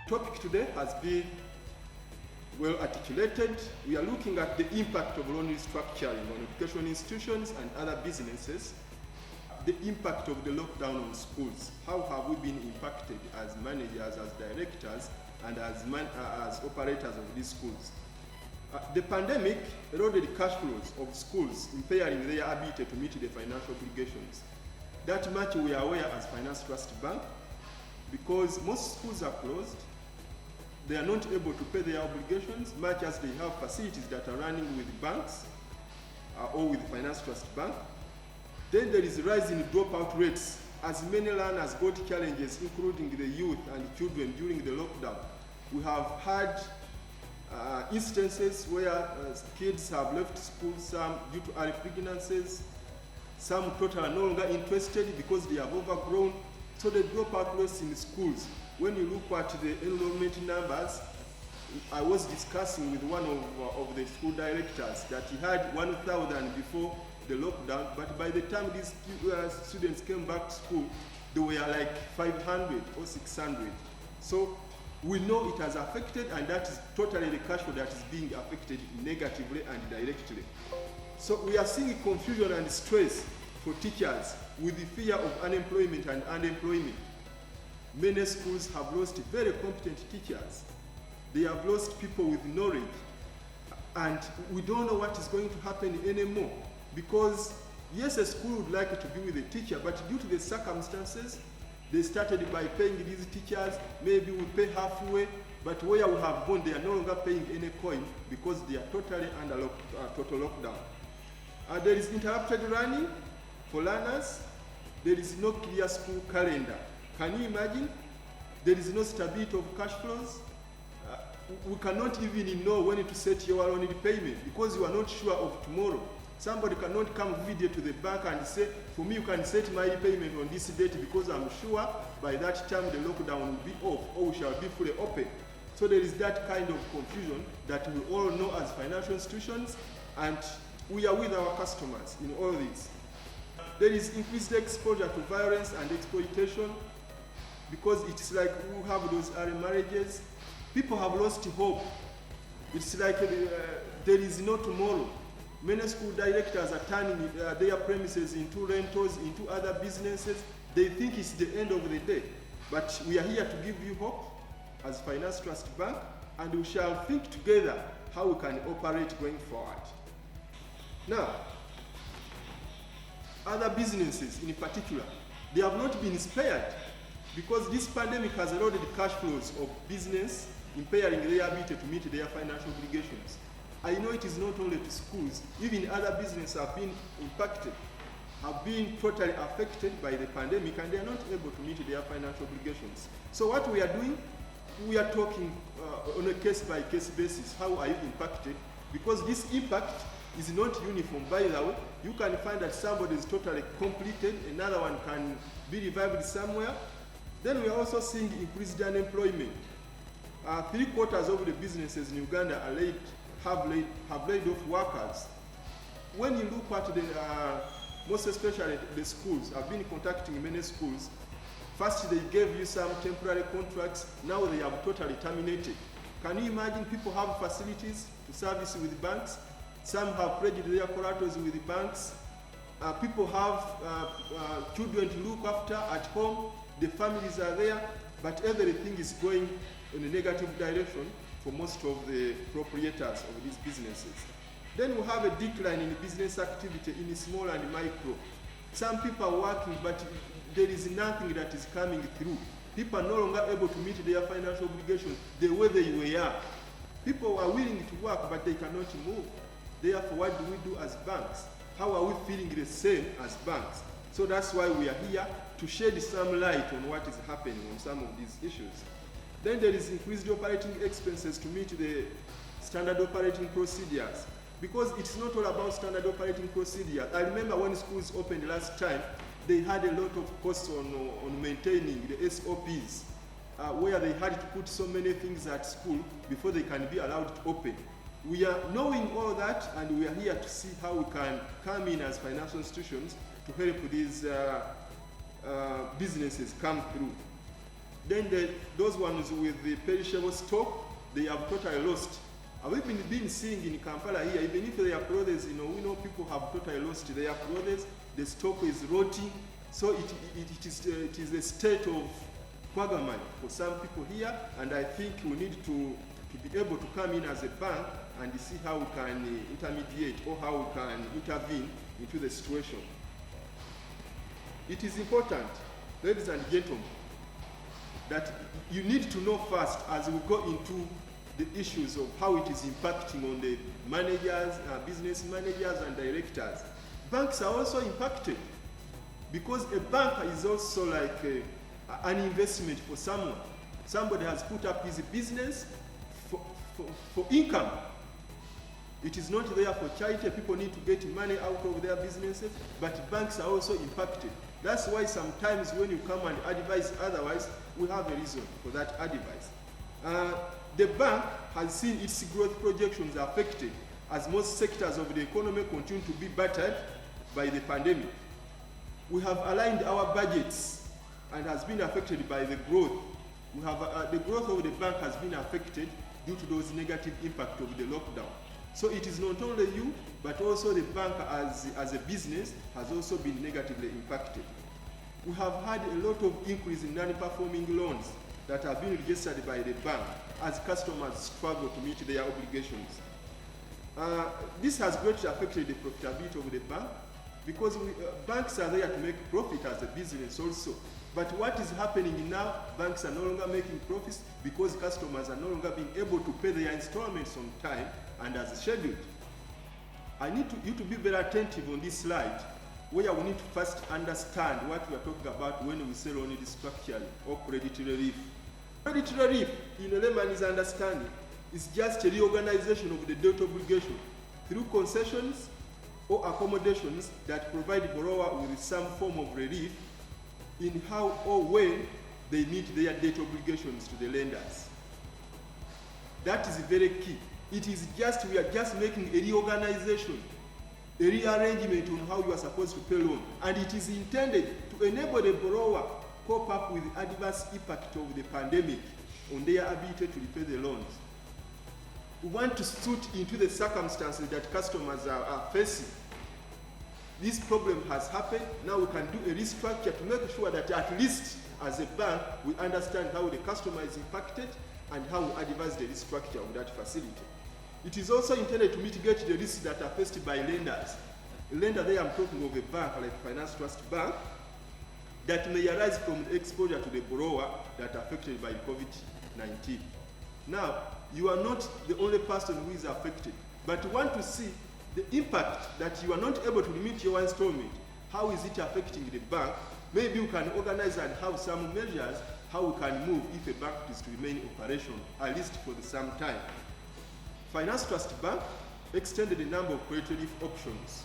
topic today has been well articulated. We are looking at the impact of loan restructuring on education institutions and other businesses, the impact of the lockdown on schools. How have we been impacted as managers, as directors, and as operators of these schools? The pandemic eroded cash flows of schools, impairing their ability to meet the financial obligations. That much we are aware as Finance Trust Bank, because most schools are closed. They are not able to pay their obligations, much as they have facilities that are running with banks or with Finance Trust Bank. Then there is a rise in dropout rates as many learners got challenges, including the youth and children during the lockdown. We have had instances where kids have left school, some due to early pregnancies, some totally are no longer interested because they have overgrown. So the dropout rates in schools, when you look at the enrollment numbers, I was discussing with one of the school directors that he had 1,000 before the lockdown, but by the time these students came back to school, they were like 500 or 600. So we know it has affected, and that is totally the cash flow that is being affected negatively and directly. So we are seeing confusion and stress for teachers with the fear of unemployment and underemployment. Many schools have lost very competent teachers. They have lost people with knowledge, and we don't know what is going to happen anymore, because yes, a school would like to be with a teacher, but due to the circumstances, they started by paying these teachers. Maybe we pay halfway, but where we have gone, they are no longer paying any coin because they are totally under total lockdown. There is interrupted learning for learners. There is no clear school calendar. Can you imagine? There is no stability of cash flows. We cannot even know when to set your loan repayment because you are not sure of tomorrow. Somebody cannot come video to the bank and say, for me, you can set my repayment on this date because I'm sure by that time the lockdown will be off or we shall be fully open. So there is that kind of confusion that we all know as financial institutions, and we are with our customers in all this. There is increased exposure to violence and exploitation because it's like we have those early marriages. People have lost hope. It's like there is no tomorrow. Many school directors are turning their premises into rentals, into other businesses. They think it's the end of the day. But we are here to give you hope as Finance Trust Bank, and we shall think together how we can operate going forward. Now, other businesses in particular, they have not been spared because this pandemic has eroded the cash flows of business, impairing their ability to meet their financial obligations. I know it is not only to schools, even other businesses have been impacted, have been totally affected by the pandemic, and they are not able to meet their financial obligations. So what we are doing, we are talking on a case-by-case basis. How are you impacted? Because this impact is not uniform. By the way, you can find that somebody is totally completed, another one can be revived somewhere. Then we are also seeing increased unemployment. 3/4 of the businesses in Uganda have laid off workers. When you look at the, most especially the schools, I've been contacting many schools. First, they gave you some temporary contracts. Now they have totally terminated. Can you imagine? People have facilities to service with banks. Some have pledged their collaterals with the banks. People have children to look after at home. The families are there, but everything is going in a negative direction for most of the proprietors of these businesses. Then we have a decline in business activity in small and micro. Some people are working, but there is nothing that is coming through. People are no longer able to meet their financial obligations the way they were. People are willing to work, but they cannot move. Therefore, what do we do as banks? How are we feeling the same as banks? So that's why we are here to shed some light on what is happening on some of these issues. Then there is increased operating expenses to meet the standard operating procedures, because it's not all about standard operating procedure. I remember when schools opened last time, they had a lot of costs on maintaining the SOPs, where they had to put so many things at school before they can be allowed to open. We are knowing all that, and we are here to see how we can come in as financial institutions to help these businesses come through. Then those ones with the perishable stock, they have totally lost. We've been seeing in Kampala here, even if their clothes, we know people have totally lost their clothes, the stock is rotting, so it is a state of quagmire for some people here, and I think we need to be able to come in as a bank and see how we can intermediate or how we can intervene into the situation. It is important, ladies and gentlemen, that you need to know first as we go into the issues of how it is impacting on the managers, business managers and directors. Banks are also impacted because a bank is also like an investment for someone. Somebody has put up his business for income. It is not there for charity. People need to get money out of their businesses, but banks are also impacted. That's why sometimes when you come and advise otherwise, we have a reason for that advice. The bank has seen its growth projections affected as most sectors of the economy continue to be battered by the pandemic. We have aligned our budgets and has been affected by the growth. We have the growth of the bank has been affected due to those negative impact of the lockdown. So it is not only you, but also the bank as a business has also been negatively impacted. We have had a lot of increase in non-performing loans that have been registered by the bank as customers struggle to meet their obligations. This has greatly affected the profitability of the bank because banks are there to make profit as a business also. But what is happening now, banks are no longer making profits because customers are no longer being able to pay their installments on time and as scheduled. I need you to be very attentive on this slide where we need to first understand what we are talking about when we say loan restructuring or credit relief. Credit relief, in a layman's understanding, is just a reorganization of the debt obligation through concessions or accommodations that provide borrower with some form of relief in how or when they meet their debt obligations to the lenders. That is very key. It is just, we are just making a reorganization, a rearrangement on how you are supposed to pay loan. And it is intended to enable the borrower cope up with the adverse impact of the pandemic on their ability to repay the loans. We want to suit into the circumstances that customers are facing. This problem has happened. Now we can do a restructure to make sure that at least as a bank, we understand how the customer is impacted and how we advise the restructure of that facility. It is also intended to mitigate the risks that are faced by lenders. A lender there, I'm talking of a bank like Finance Trust Bank, that may arise from the exposure to the borrower that are affected by COVID-19. Now, you are not the only person who is affected, but you want to see the impact that you are not able to limit your installment. How is it affecting the bank? Maybe you can organize and have some measures how we can move if a bank is to remain operational, at least for some time. Finance Trust Bank extended a number of credit relief options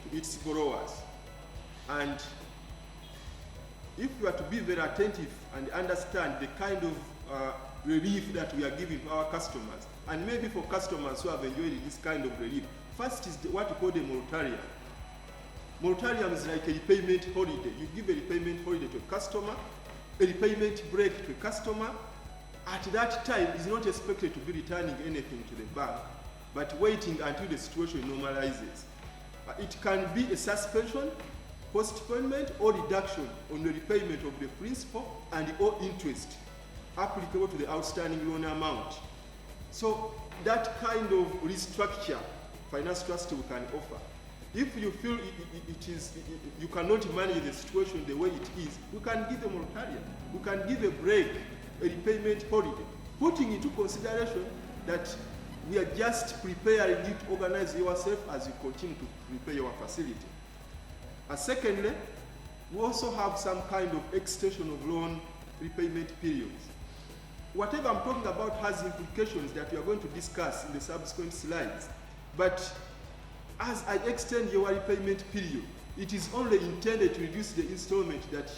to its borrowers. And if you are to be very attentive and understand the kind of relief that we are giving to our customers, and maybe for customers who have enjoyed this kind of relief, first is what we call the moratorium. Moratorium is like a repayment holiday. You give a repayment holiday to a customer, a repayment break to a customer. At that time, is not expected to be returning anything to the bank, but waiting until the situation normalizes. It can be a suspension, postponement, or reduction on the repayment of the principal and or interest applicable to the outstanding loan amount. So that kind of restructure, Finance Trust we can offer. If you feel you cannot manage the situation the way it is, you can give a moratorium. You can give a break, a repayment holiday, putting into consideration that we are just preparing you to organize yourself as you continue to prepare your facility. Secondly, we also have some kind of extension of loan repayment periods. Whatever I'm talking about has implications that we are going to discuss in the subsequent slides. But as I extend your repayment period, it is only intended to reduce the installment that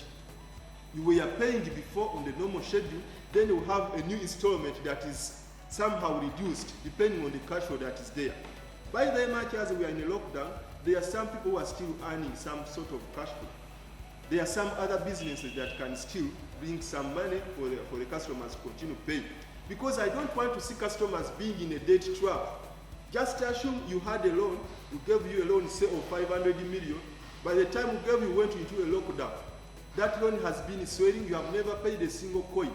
you were paying before on the normal schedule. Then you have a new installment that is somehow reduced depending on the cash flow that is there. By the much as we are in a lockdown, there are some people who are still earning some sort of cash flow. there are some other businesses that can still bring some money for the customers to continue paying. Because I don't want to see customers being in a debt trap. Just assume you had a loan, we gave you a loan, say, of 500 million. By the time we gave you, went into a lockdown. That loan has been swelling, you have never paid a single coin,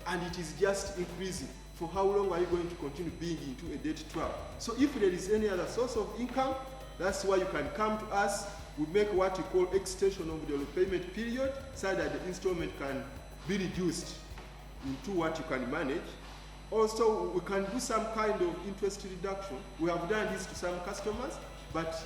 and it is just increasing. For how long are you going to continue being into a debt trap? So if there is any other source of income, that's why you can come to us. We make what we call extension of the repayment period, so that the installment can be reduced into what you can manage. Also, we can do some kind of interest reduction. We have done this to some customers, but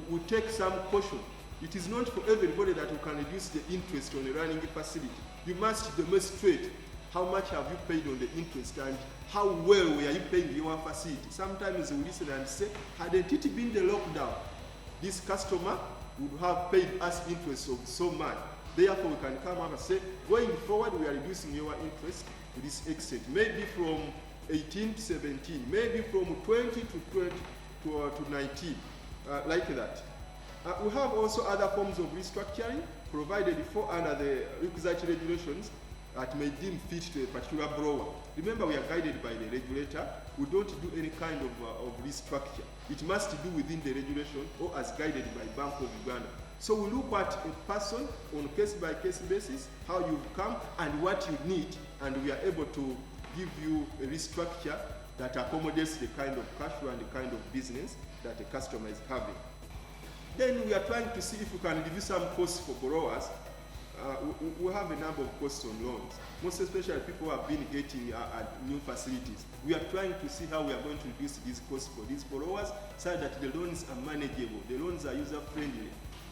we take some caution. It is not for everybody that you can reduce the interest on a running facility. You must demonstrate how much have you paid on the interest and how well were you paying your facility. Sometimes we listen and say, hadn't it been the lockdown, this customer would have paid us interest of so much. Therefore, we can come up and say, going forward, we are reducing your interest to this extent. Maybe from 18 to 17, maybe from 20 to 19, like that. We have also other forms of restructuring provided for under the requisite regulations that may deem fit to a particular borrower. Remember, we are guided by the regulator. We don't do any kind of restructure. It must do within the regulation or as guided by Bank of Uganda. So we look at a person on a case-by-case basis, how you've come and what you need, and we are able to give you a restructure that accommodates the kind of cash flow and the kind of business that the customer is having. Then we are trying to see if we can reduce some costs for borrowers. We have a number of costs on loans, most especially people who have been getting new facilities. We are trying to see how we are going to reduce these costs for these borrowers so that the loans are manageable, the loans are user-friendly,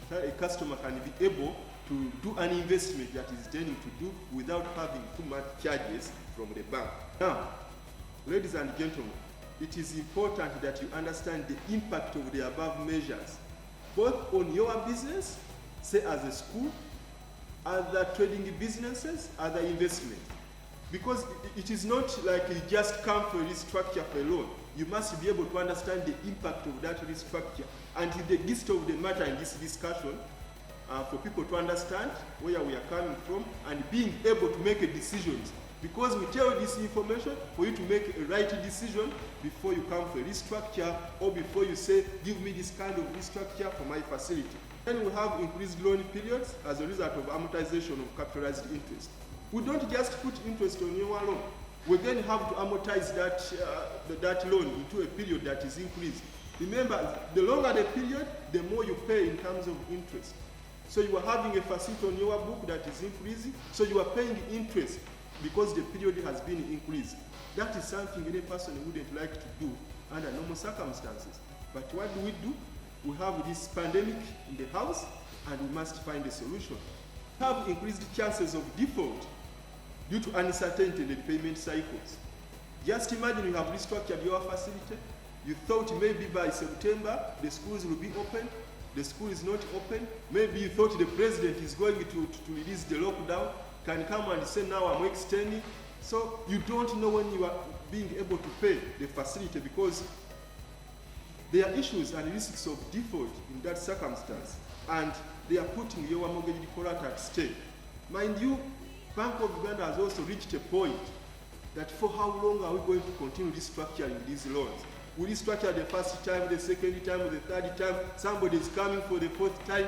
so a customer can be able to do an investment that is intending to do without having too much charges from the bank. Now, ladies and gentlemen, it is important that you understand the impact of the above measures, both on your business, say as a school, other trading businesses, other investments. Because it is not like you just come for a restructure for a loan. You must be able to understand the impact of that restructure. And the gist of the matter in this discussion, for people to understand where we are coming from and being able to make a decision. Because we tell you this information for you to make a right decision before you come for a restructure or before you say, give me this kind of restructure for my facility. Then we have increased loan periods as a result of amortization of capitalized interest. We don't just put interest on your loan. We then have to amortize that loan into a period that is increased. Remember, the longer the period, the more you pay in terms of interest. So you are having a facility on your book that is increasing, so you are paying interest because the period has been increased. That is something any person wouldn't like to do under normal circumstances. But what do? We have this pandemic in the house, and we must find a solution. We have increased chances of default due to uncertainty in the payment cycles. Just imagine you have restructured your facility. You thought maybe by September the schools will be open. The school is not open. Maybe you thought the president is going to release the lockdown, can come and say now I'm extending. So you don't know when you are being able to pay the facility because there are issues and risks of default in that circumstance, and they are putting your mortgage default at stake. Mind you, Bank of Uganda has also reached a point that for how long are we going to continue restructuring these loans? We restructure the first time, the second time, the third time, somebody is coming for the fourth time.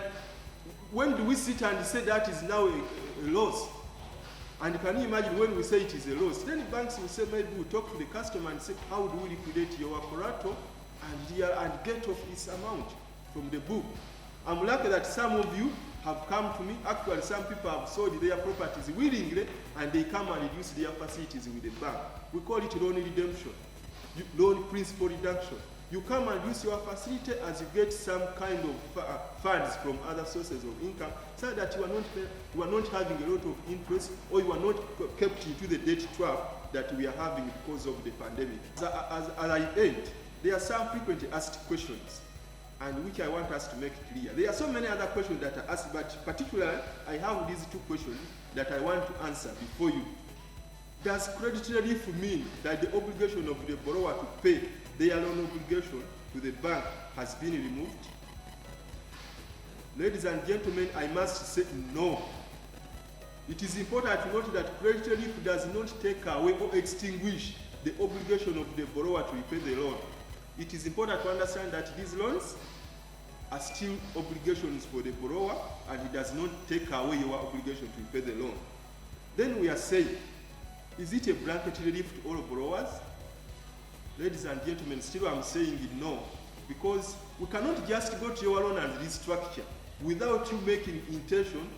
When do we sit and say that is now a loss? And can you imagine when we say it is a loss? Then banks will say, maybe we'll talk to the customer and say, how do we liquidate your collateral and get off this amount from the book? I'm lucky that some of you have come to me. Actually, some people have sold their properties willingly and they come and reduce their facilities with the bank. We call it loan redemption, loan principal reduction. You come and use your facility as you get some kind of funds from other sources of income, so that you are not having a lot of interest, or you are not kept into the debt trap that we are having because of the pandemic. As I end, there are some frequently asked questions, and which I want us to make clear. There are so many other questions that are asked, but particularly I have these two questions that I want to answer before you. Does credit relief mean that the obligation of the borrower to pay their loan obligation to the bank has been removed? Ladies and gentlemen, I must say no. It is important to note that credit relief does not take away or extinguish the obligation of the borrower to repay the loan. It is important to understand that these loans are still obligations for the borrower, and it does not take away your obligation to repay the loan. Then we are saying, is it a blanket relief to all borrowers? Ladies and gentlemen, still I'm saying no, because we cannot just go to your loan and restructure without you making intention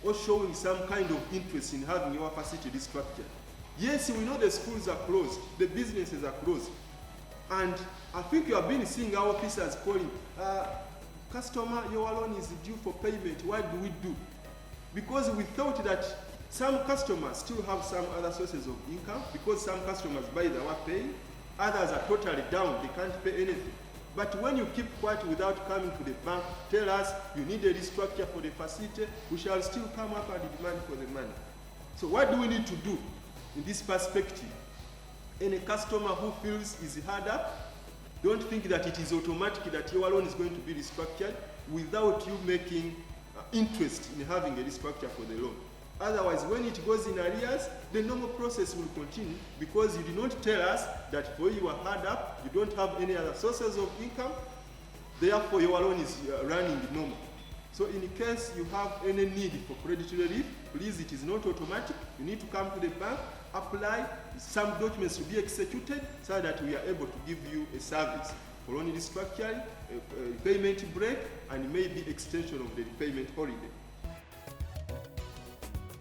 or showing some kind of interest in having your facility restructured. Yes, we know the schools are closed, the businesses are closed, and I think you have been seeing our officers calling, customer, your loan is due for payment. What do we do? Because we thought that some customers still have some other sources of income, because some customers by the work paying, others are totally down, they can't pay anything. But when you keep quiet without coming to the bank, tell us you need a restructure for the facility, we shall still come up and demand for the money. So what do we need to do in this perspective? Any customer who feels is hard up, don't think that it is automatic that your loan is going to be restructured without you making interest in having a restructure for the loan. Otherwise, when it goes in arrears, the normal process will continue, because you did not tell us that for you are hard up, you don't have any other sources of income, therefore your loan is running normal. So in case you have any need for credit relief, please, it is not automatic. You need to come to the bank, apply some documents to be executed so that we are able to give you a service for loan restructuring, a payment break, and maybe extension of the repayment holiday.